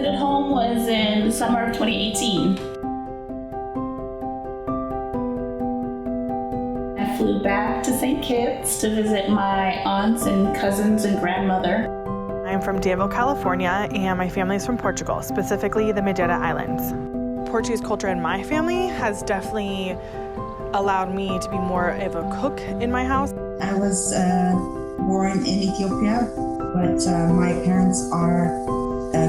visited home was in the summer of 2018. I flew back to St. Kitts to visit my aunts and cousins and grandmother. I'm from Domingo, California, and my family is from Portugal, specifically the Madeira Islands. Portuguese culture in my family has definitely allowed me to be more of a cook in my house. I was born in Ethiopia, but my parents are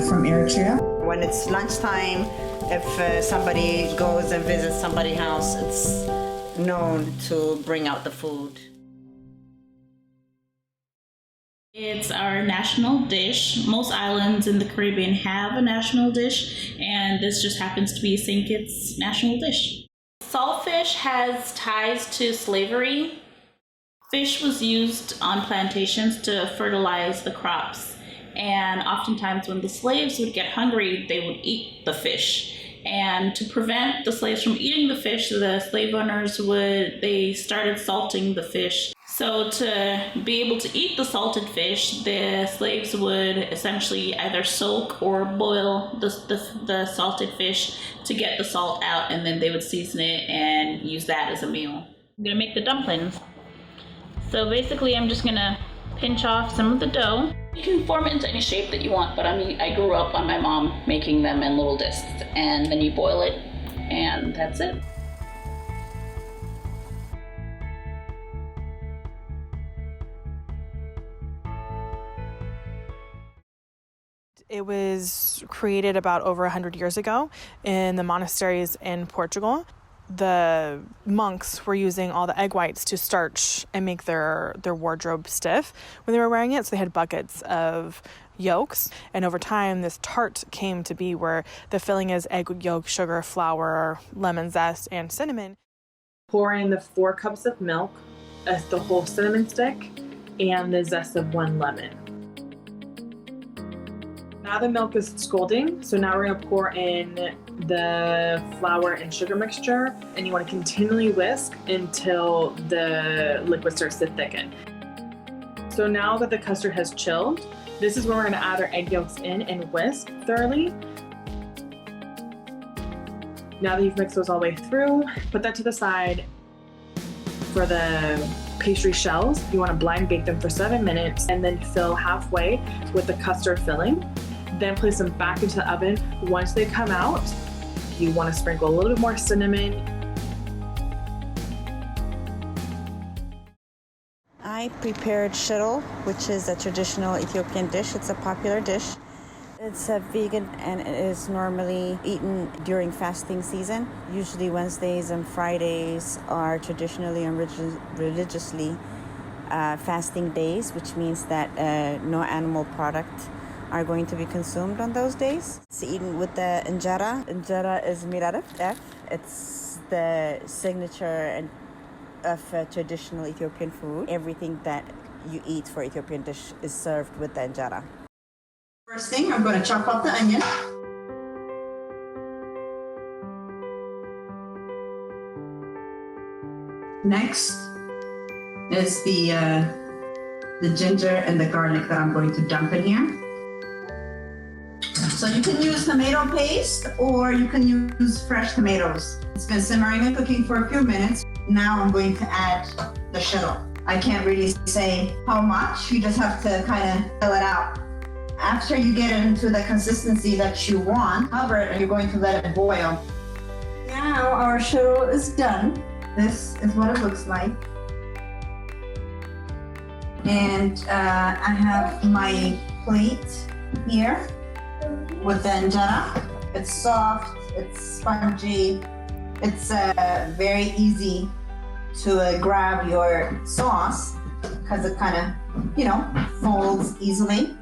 from Eritrea. When it's lunchtime, if somebody goes and visits somebody's house, it's known to bring out the food. It's our national dish. Most islands in the Caribbean have a national dish, and this just happens to be St. Kitts' national dish. Saltfish has ties to slavery. Fish was used on plantations to fertilize the crops, and oftentimes when the slaves would get hungry, they would eat the fish. And to prevent the slaves from eating the fish, the slave owners they started salting the fish. So to be able to eat the salted fish, the slaves would essentially either soak or boil the salted fish to get the salt out, and then they would season it and use that as a meal. I'm gonna make the dumplings. So basically I'm just gonna pinch off some of the dough. You can form it into any shape that you want, but I grew up on my mom making them in little discs, and then you boil it, and that's it. It was created about over 100 years ago in the monasteries in Portugal. The monks were using all the egg whites to starch and make their wardrobe stiff when they were wearing it. So they had buckets of yolks. And over time, this tart came to be where the filling is egg yolk, sugar, flour, lemon zest, and cinnamon. Pour in the 4 cups of milk, the whole cinnamon stick, and the zest of 1 lemon. Now the milk is scalding, so now we're going to pour in the flour and sugar mixture, and you want to continually whisk until the liquid starts to thicken. So now that the custard has chilled, this is where we're going to add our egg yolks in and whisk thoroughly. Now that you've mixed those all the way through, put that to the side. For the pastry shells, you want to blind bake them for 7 minutes and then fill halfway with the custard filling. Then place them back into the oven. Once they come out, you want to sprinkle a little bit more cinnamon. I prepared shiro, which is a traditional Ethiopian dish. It's a popular dish. It's vegan and it is normally eaten during fasting season. Usually Wednesdays and Fridays are traditionally and religiously fasting days, which means that no animal product are going to be consumed on those days. It's eaten with the injera. Injera is made out of teff. It's the signature of traditional Ethiopian food. Everything that you eat for Ethiopian dish is served with the injera. First thing, I'm going to chop up the onion. Next is the ginger and the garlic that I'm going to dump in here. So you can use tomato paste or you can use fresh tomatoes. It's been simmering and cooking for a few minutes. Now I'm going to add the shiro. I can't really say how much, you just have to kind of fill it out. After you get it into the consistency that you want, cover it and you're going to let it boil. Now our shiro is done. This is what it looks like. And I have my plate here with the injera. It's soft, it's spongy, it's very easy to grab your sauce because it kind of, folds easily.